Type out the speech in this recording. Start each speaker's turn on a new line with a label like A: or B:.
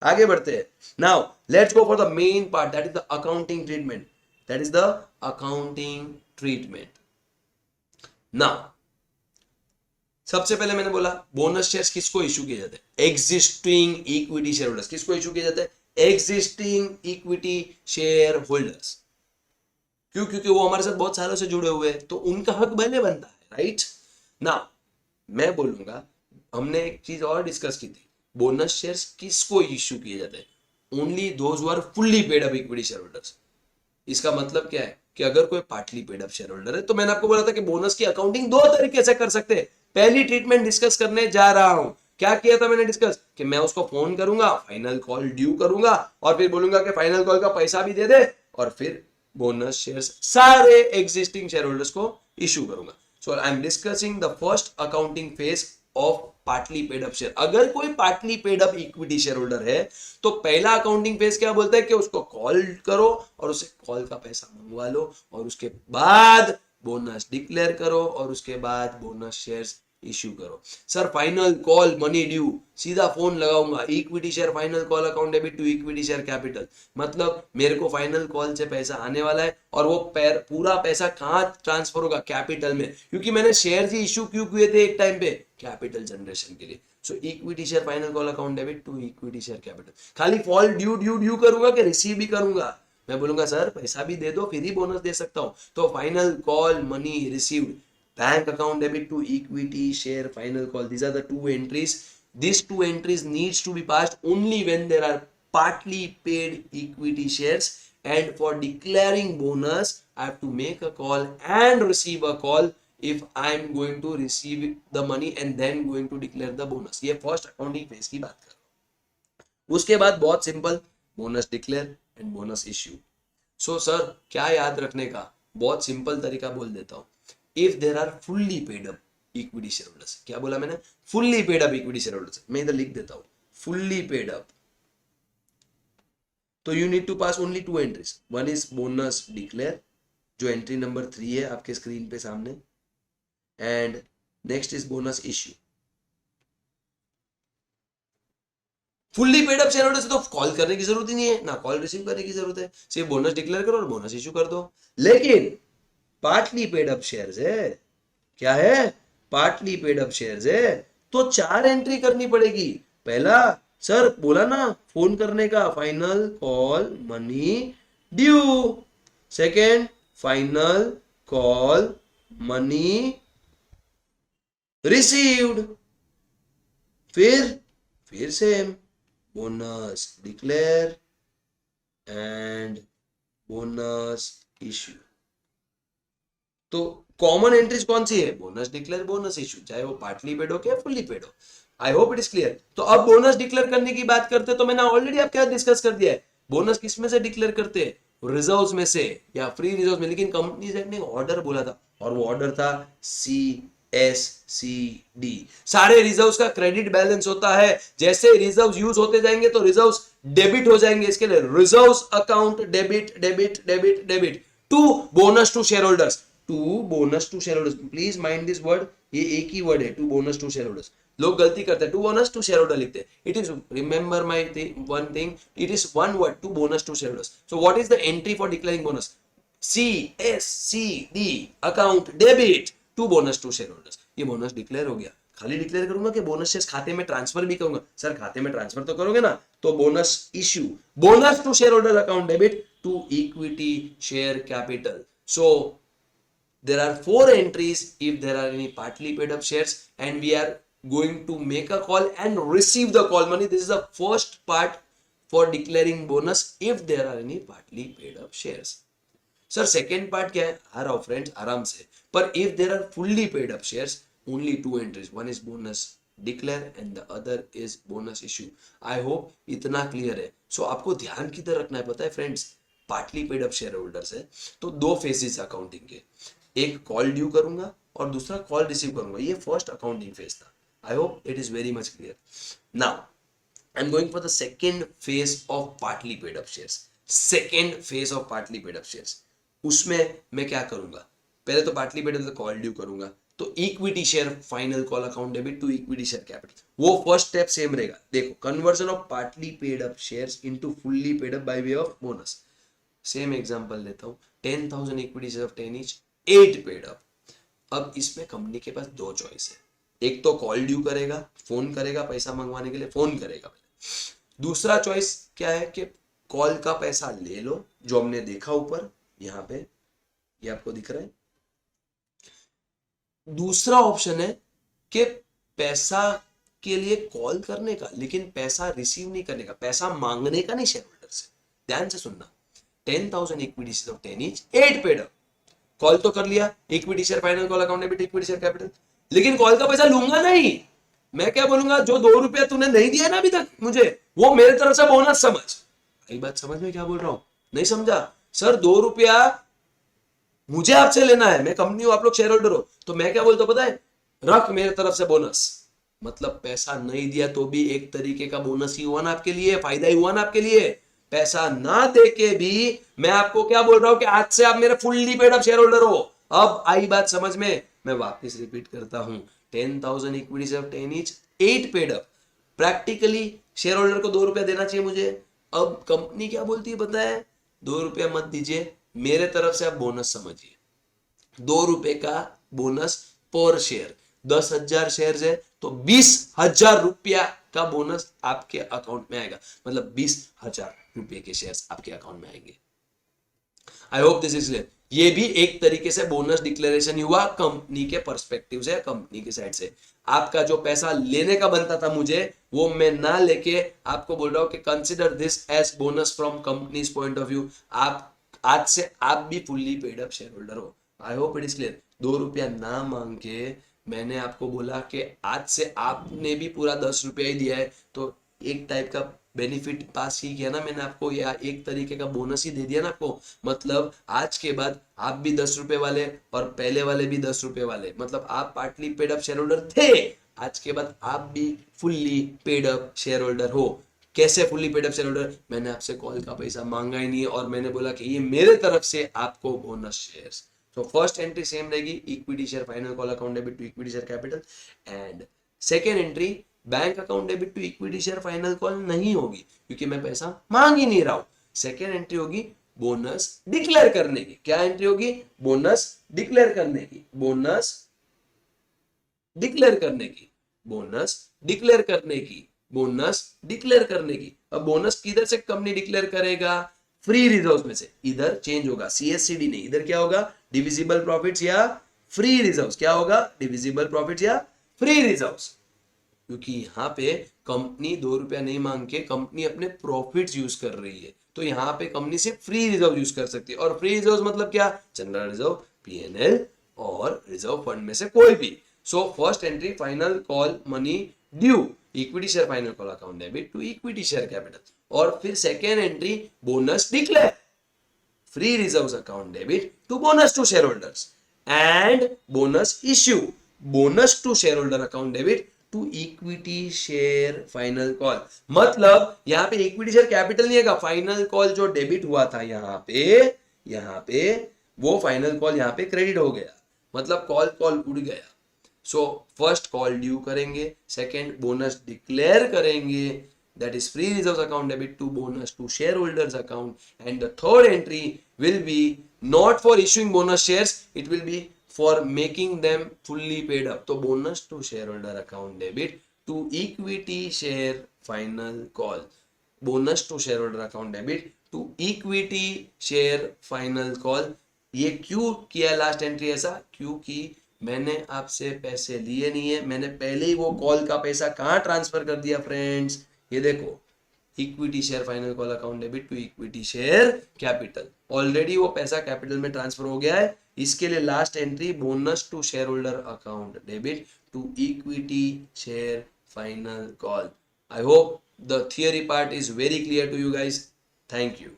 A: आगे बढ़ते हैं. Now let's go for the main part, that is the accounting treatment. That is the accounting treatment. Now सबसे पहले मैंने बोला बोनस शेयर्स किसको इशू किए जाते हैं? Existing equity share holders. किसको इशू किए जाते हैं? Existing equity share holders. क्यों? क्योंकि वो हमारे साथ बहुत सालों से जुड़े हुए हैं, तो उनका हक पहले बनता है, राइट ना. मैं बोलूंगा हमने एक चीज और डिस्कस की थी, बोनस शेयर्स किसको इश्यू किए जाते हैं? Only those who are fully paid up equity share holders. इसका मतलब क्या है कि अगर कोई partly paid up share holder है, तो मैंने आपको बोला था कि बोनस की अकाउंटिंग दो तरीके से कर सकते हैं. पहली ट्रीटमेंट डिस्कस करने जा रहा हूं. क्या किया था मैंने डिस्कस? कि मैं उसको फोन करूंगा, फाइनल कॉल ड्यू करूंगा और फिर बोलूंगा कि फाइनल कॉल का पैसा भी दे दे, और फिर बोनस शेयर्स सारे एग्जिस्टिंग शेयर होल्डर्स को इशू करूंगा. So I am discussing the first accounting phase of partly paid up share. अगर कोई partly paid up equity share holder है, तो पहला अकाउंटिंग फेज क्या बोलता है कि उसको कॉल करो और उसे कॉल का पैसा मंगवा लो, और उसके बाद बोनस डिक्लेयर करो, और उसके बाद बोनस शेयर्स इश्यू करो. Sir final call money due, सीधा फोन लगाऊंगा, equity share final call account debit to equity share capital. मतलब मेरे को फाइनल कॉल से पैसा आने वाला है, और वो पूरा पैसा कहां ट्रांसफर होगा? कैपिटल में. क्योंकि मैंने शेयर ही इश्यू क्यों किए थे एक टाइम पे? कैपिटल जनरेशन के लिए. So equity share final call account debit to equity share capital. खाली फॉल ड्यू ड्यू ड्यू करूंगा कि रिसीव भी करूंगा? मैं बोलूंगा सर पैसा भी दे दो, फिर ही बोनस दे सकता हूं. तो final call money received, bank account debit to equity share final call, these are the two entries. These two entries needs to be passed only when there are partly paid equity shares, and for declaring bonus I have to make a call and receive a call if I am going to receive the money and then going to declare the bonus. ये first accounting phase की बात कर रहा हूं. उसके बाद बहुत simple, bonus declare and bonus issue. So sir क्या याद रखने का? बहुत सिंपल तरीका बोल देता हूं. If there are fully paid up equity share holders. क्या बोला मैंने? Fully paid up equity share holders. मैं इधर लिख देता हूं फुल्ली पेड अप. तो you need to pass only two entries. One is bonus declare, जो एंट्री नंबर 3 है आपके स्क्रीन पे सामने, and next is bonus issue. Fully paid up share holder से तो कॉल करने की जरूरत ही नहीं है, ना कॉल रिसीव करने की जरूरत है, सिर्फ बोनस डिक्लेयर करो और बोनस इश्यू कर दो. लेकिन पार्टली पेड अप शेयर्स है, क्या है? पार्टली पेड अप शेयर्स है, तो 4 एंट्री करनी पड़ेगी. पहला, सर बोला ना फोन करने का, final call money due. Second, final call money received. फिर same, bonus declare and bonus issue. तो कॉमन एंट्रीज कौन सी है? बोनस डिक्लेयर, बोनस इश्यू, चाहे वो पार्टली पेड हो या फुल्ली पेड हो. I hope it is clear. तो अब बोनस डिक्लेयर करने की बात करते हैं, तो मैंने ऑलरेडी आपके साथ डिस्कस कर दिया है. बोनस किस में से डिक्लेयर करते हैं? रिजर्व्स में से या फ्री रिजर्व्स में. लेकिन कंपनीज एक्ट ने ऑर्डर बोला था, और वो ऑर्डर था CSCD. सारे रिजर्व्स का क्रेडिट बैलेंस होता है. जैसे रिजर्व्स यूज होते जाएंगे तो रिजर्व्स डेबिट हो जाएंगे. इसके लिए reserves account debit debit debit debit to bonus to share holders. To bonus to share holders, please mind this word, ये एक ही वर्ड है, to bonus to share holders. लोग गलती करते हैं, to bonus to share holder लिखते हैं. It is, remember my one thing, it is one word, to bonus to share holders. So what is the entry for declaring bonus? CSCD account debit to bonus to share holders. ये bonus declare हो गया. खाली declare करूंगा कि bonus shares खाते में transfer भी करूंगा? सर खाते में ट्रांसफर तो करोगे ना. तो bonus issue, bonus to share holder account debit to equity share capital. So there are 4 entries if there are any partly paid up shares, and we are going to make a call and receive the call money. This is the first part for declaring bonus if there are any partly paid up shares. Sir second part क्या है? आ रहा हूं friends आराम से. पर if there are fully paid up shares, only 2 entries. One is bonus declare and the other is bonus issue. I hope इतना clear है. सो आपको ध्यान किधर रखना है पता है friends? Partly paid up share holders है तो 2 फेजेस अकाउंटिंग के, एक कॉल ड्यू करूंगा और दूसरा कॉल रिसीव करूंगा. ये फर्स्ट अकाउंटिंग फेज था. I hope it is very much clear. Now I am going for the second phase of partly paid up shares. Second phase of partly paid up shares, उसमें मैं क्या करूंगा? पहले तो partly paid up call due करूंगा, तो equity share final call account debit to equity share capital, वो first step same रहेगा। देखो, conversion of partly paid up shares into fully paid up by way of bonus. Same example लेता हूं, 10,000 equity share of 10 each, 8 paid up. अब इसमें company के पास दो choice है, एक तो कॉल ड्यू करेगा, फोन करेगा पैसा मंगवाने के लिए, फोन करेगा। दूसरा चॉइस क्या है कि कॉल का पैसा ले लो, जो हमने देखा ऊपर यहां पे, ये आपको दिख रहा है। दूसरा ऑप्शन है कि पैसा के लिए कॉल करने का, लेकिन पैसा रिसीव नहीं करने का, पैसा मांगने का नहीं शेयर होल्डर से। ध्यान से सुनना, 10,000 equity share of 10 each, 8 paid up. Call तो कर लिया, equity share final call account debit equity share capital, लेकिन कॉल का पैसा लूंगा नहीं। मैं क्या बोलूंगा, जो 2 रुपया तूने नहीं दिया ना अभी तक मुझे, वो मेरे तरफ से बोनस समझ। यही बात समझ में क्या बोल रहा हूं? नहीं समझा? सर 2 रुपया मुझे आपसे लेना है, मैं कंपनी हूं, आप लोग शेयर होल्डर हो, तो मैं क्या बोलता हूं पता है, रख मेरे तरफ से बोनस। मतलब पैसा नहीं दिया तो भी एक तरीके का बोनस ही हुआ ना आपके लिए, फायदा ही हुआ ना आपके लिए। पैसा ना दे के भी मैं आपको क्या बोल रहा हूं कि आज से आप मेरे fully paid up share holder हो। अब आई बात समझ में? मैं वापस रिपीट करता हूं, 10,000 equity share 10 each, 8 paid up. Practically share holder को 2 रुपया देना चाहिए मुझे। अब कंपनी क्या बोलती है पता है, 2 रुपया मत दीजिए, मेरे तरफ से आप बोनस समझिए, 2 रुपए का बोनस पर शेयर। 10,000 शेयर है तो 20,000 रुपया का बोनस आपके अकाउंट में आएगा, मतलब 20,000 रुपए के शेयर्स आपके अकाउंट में आएंगे। I hope this is clear. ये भी एक तरीके से बोनस डिक्लेरेशन ही हुआ कंपनी के पर्सपेक्टिव से, कंपनी की साइड से। आपका जो पैसा लेने का बनता था मुझे, वो मैं ना लेके आपको बोल रहा हूं कि consider this as bonus from companies point of view. आप आज से आप भी fully paid up share holder हो। I hope it is clear. 2 रुपया ना मांग के मैंने आपको बोला कि आज से आपने भी पूरा 10 रुपया ही दिया है, तो एक टाइप का बेनिफिट पास ही किया ना मैंने आपको, या एक तरीके का बोनस ही दे दिया ना आपको। मतलब आज के बाद आप भी 10 रुपए वाले और पहले वाले भी 10 रुपए वाले, मतलब आप partly paid up share holder थे, आज के बाद आप भी fully paid up share holder हो। कैसे fully paid up share holder? मैंने आपसे कॉल का पैसा मांगा ही नहीं है, और मैंने बोला कि ये मेरे तरफ से आपको बोनस शेयर्स। तो फर्स्ट एंट्री सेम रहेगी, equity share final call account debit to equity share capital. And second entry bank account debit to equity share final call नहीं होगी, क्योंकि मैं पैसा मांग ही नहीं रहा हूं। सेकेंड एंट्री होगी बोनस डिक्लेयर करने की। क्या एंट्री होगी? बोनस डिक्लेयर करने की, बोनस डिक्लेयर करने की, बोनस डिक्लेयर करने की, बोनस डिक्लेयर करने की। अब बोनस किधर से कंपनी डिक्लेयर करेगा? फ्री रिजर्व्स में से। इधर चेंज होगा, सीएससीडी नहीं, इधर क्या होगा? डिविजिबल प्रॉफिट्स या फ्री रिजर्व्स। क्या होगा? डिविजिबल प्रॉफिट्स या फ्री रिजर्व्स। क्योंकि यहाँ पे कंपनी 2 रुपया नहीं मांग के कंपनी अपने प्रॉफिट्स यूज कर रही है, तो यहाँ पे कंपनी सिर्फ फ्री रिजर्व यूज कर सकती है। और फ्री रिजर्व मतलब क्या? जनरल रिजर्व, पीएनएल और रिजर्व फंड में से कोई भी। So first entry final call money due, equity share final call account debit to equity share capital. और फिर second entry bonus declare, free reserves account debit to bonus to shareholders, and bonus issue, bonus to shareholder account debit to equity share final call। मतलब यहाँ पे equity share capital नहीं है, final call जो debit हुआ था यहाँ पे वो फाइनल कॉल यहाँ पे क्रेडिट हो गया, मतलब कॉल उड़ गया। सो फर्स्ट कॉल ड्यू करेंगे, सेकेंड बोनस डिक्लेयर करेंगे, that is free reserves account debit to bonus to shareholders account, and the third entry will be not for issuing bonus shares, it will be for making them fully paid up। तो bonus to shareholder account debit to equity share final call, bonus to shareholder account debit to equity share final call। ये क्यों किया last entry ऐसा? क्योंकि मैंने आपसे पैसे लिए नहीं है, मैंने पहले ही वो कॉल का पैसा कहाँ ट्रांसफर कर दिया फ्रेंड्स? ये देखो, equity share final call account debit to equity share capital. Already वो पैसा कैपिटल में ट्रांसफर हो गया है, इसके लिए last entry bonus to share holder account debit to equity share final call. I hope the theory part is very clear to you guys. Thank you.